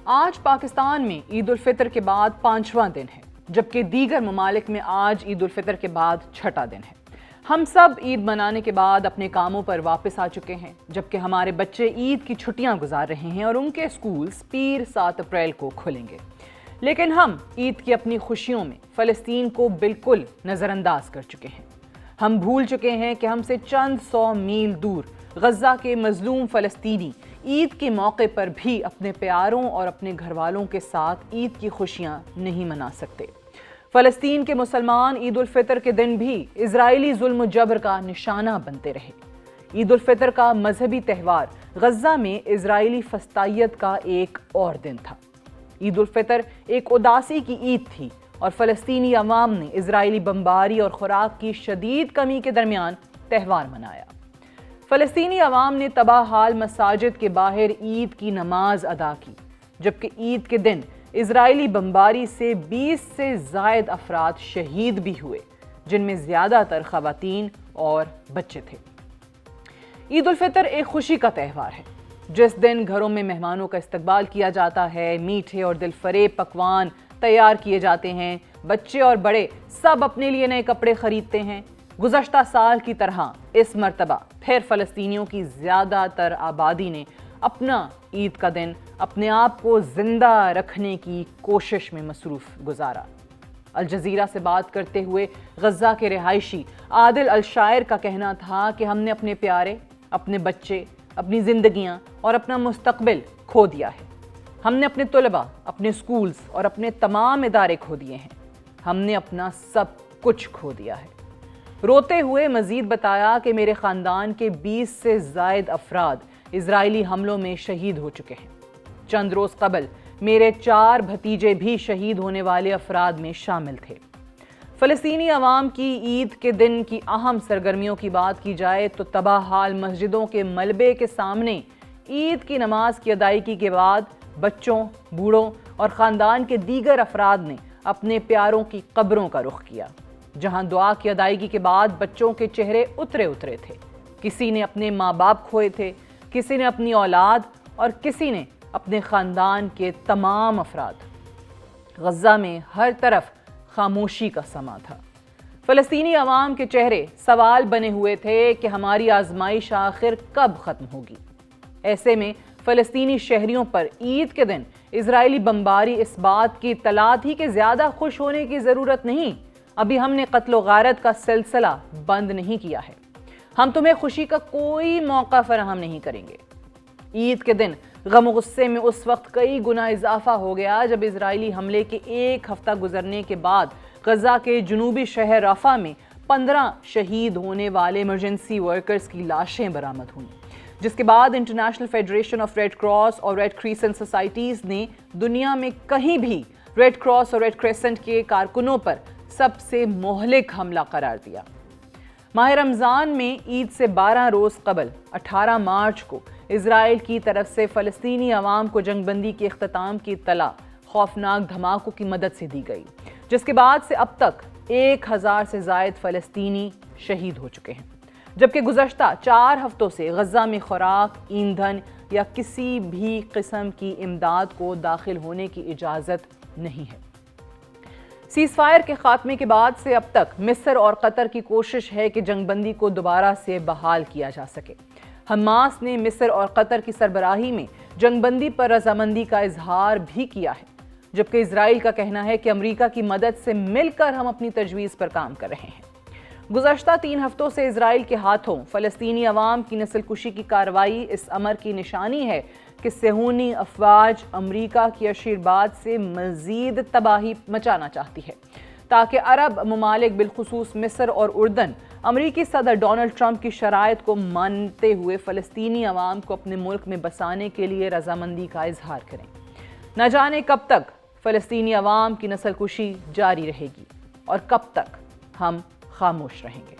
آج پاکستان میں عید الفطر کے بعد 5واں دن ہے، جبکہ دیگر ممالک میں آج عید الفطر کے بعد 6واں دن ہے۔ ہم سب عید منانے کے بعد اپنے کاموں پر واپس آ چکے ہیں، جبکہ ہمارے بچے عید کی چھٹیاں گزار رہے ہیں اور ان کے اسکولز پیر 7 اپریل کو کھلیں گے۔ لیکن ہم عید کی اپنی خوشیوں میں فلسطین کو بالکل نظر انداز کر چکے ہیں۔ ہم بھول چکے ہیں کہ ہم سے چند 100 میل دور غزہ کے مظلوم فلسطینی عید کے موقع پر بھی اپنے پیاروں اور اپنے گھر والوں کے ساتھ عید کی خوشیاں نہیں منا سکتے۔ فلسطین کے مسلمان عید الفطر کے دن بھی اسرائیلی ظلم و جبر کا نشانہ بنتے رہے۔ عید الفطر کا مذہبی تہوار غزہ میں اسرائیلی فسطائیت کا ایک اور دن تھا۔ عید الفطر ایک اداسی کی عید تھی اور فلسطینی عوام نے اسرائیلی بمباری اور خوراک کی شدید کمی کے درمیان تہوار منایا۔ فلسطینی عوام نے تباہ حال مساجد کے باہر عید کی نماز ادا کی، جبکہ عید کے دن اسرائیلی بمباری سے 20 سے زائد افراد شہید بھی ہوئے، جن میں زیادہ تر خواتین اور بچے تھے۔ عید الفطر ایک خوشی کا تہوار ہے، جس دن گھروں میں مہمانوں کا استقبال کیا جاتا ہے، میٹھے اور دل فریب پکوان تیار کیے جاتے ہیں، بچے اور بڑے سب اپنے لیے نئے کپڑے خریدتے ہیں۔ گزشتہ سال کی طرح اس مرتبہ پھر فلسطینیوں کی زیادہ تر آبادی نے اپنا عید کا دن اپنے آپ کو زندہ رکھنے کی کوشش میں مصروف گزارا۔ الجزیرہ سے بات کرتے ہوئے غزہ کے رہائشی عادل الشاعر کا کہنا تھا کہ ہم نے اپنے پیارے، اپنے بچے، اپنی زندگیاں اور اپنا مستقبل کھو دیا ہے۔ ہم نے اپنے طلباء، اپنے سکولز اور اپنے تمام ادارے کھو دیے ہیں۔ ہم نے اپنا سب کچھ کھو دیا ہے۔ روتے ہوئے مزید بتایا کہ میرے خاندان کے 20 سے زائد افراد اسرائیلی حملوں میں شہید ہو چکے ہیں۔ چند روز قبل میرے 4 بھتیجے بھی شہید ہونے والے افراد میں شامل تھے۔ فلسطینی عوام کی عید کے دن کی اہم سرگرمیوں کی بات کی جائے تو تباہ حال مسجدوں کے ملبے کے سامنے عید کی نماز کی ادائیگی کے بعد بچوں، بوڑھوں اور خاندان کے دیگر افراد نے اپنے پیاروں کی قبروں کا رخ کیا، جہاں دعا کی ادائیگی کے بعد بچوں کے چہرے اترے تھے۔ کسی نے اپنے ماں باپ کھوئے تھے، کسی نے اپنی اولاد اور کسی نے اپنے خاندان کے تمام افراد۔ غزہ میں ہر طرف خاموشی کا سما تھا۔ فلسطینی عوام کے چہرے سوال بنے ہوئے تھے کہ ہماری آزمائش آخر کب ختم ہوگی۔ ایسے میں فلسطینی شہریوں پر عید کے دن اسرائیلی بمباری اس بات کی اطلاع تھی کہ زیادہ خوش ہونے کی ضرورت نہیں، ابھی ہم نے قتل و غارت کا سلسلہ بند نہیں کیا ہے، ہم تمہیں خوشی کا کوئی موقع فراہم نہیں کریں گے۔ عید کے دن غم و غصے میں اس وقت کئی گنا اضافہ ہو گیا جب اسرائیلی حملے کے 1 ہفتہ گزرنے کے بعد غزہ کے جنوبی شہر رفح میں 15 شہید ہونے والے ایمرجنسی ورکرز کی لاشیں برآمد ہوئیں، جس کے بعد international federation of red cross اور ریڈ کریسنٹ سوسائٹیز نے دنیا میں کہیں بھی ریڈ کراس اور ریڈ کریسنٹ کے کارکنوں پر سب سے مہلک حملہ قرار دیا۔ ماہ رمضان میں عید سے 12 روز قبل 18 مارچ کو اسرائیل کی طرف سے فلسطینی عوام کو جنگ بندی کے اختتام کی اطلاع خوفناک دھماکوں کی مدد سے دی گئی، جس کے بعد سے اب تک 1000 سے زائد فلسطینی شہید ہو چکے ہیں، جبکہ گزشتہ 4 ہفتوں سے غزہ میں خوراک، ایندھن یا کسی بھی قسم کی امداد کو داخل ہونے کی اجازت نہیں ہے۔ سیز فائر کے خاتمے کے بعد سے اب تک مصر اور قطر کی کوشش ہے کہ جنگ بندی کو دوبارہ سے بحال کیا جا سکے۔ حماس نے مصر اور قطر کی سربراہی میں جنگ بندی پر رضامندی کا اظہار بھی کیا ہے، جبکہ اسرائیل کا کہنا ہے کہ امریکہ کی مدد سے مل کر ہم اپنی تجویز پر کام کر رہے ہیں۔ گزشتہ 3 ہفتوں سے اسرائیل کے ہاتھوں فلسطینی عوام کی نسل کشی کی کارروائی اس امر کی نشانی ہے کہ صہیونی افواج امریکہ کی اشیرباد سے مزید تباہی مچانا چاہتی ہے، تاکہ عرب ممالک بالخصوص مصر اور اردن امریکی صدر ڈونلڈ ٹرمپ کی شرائط کو مانتے ہوئے فلسطینی عوام کو اپنے ملک میں بسانے کے لیے رضامندی کا اظہار کریں۔ نہ جانے کب تک فلسطینی عوام کی نسل کشی جاری رہے گی اور کب تک ہم خاموش رہیں گے۔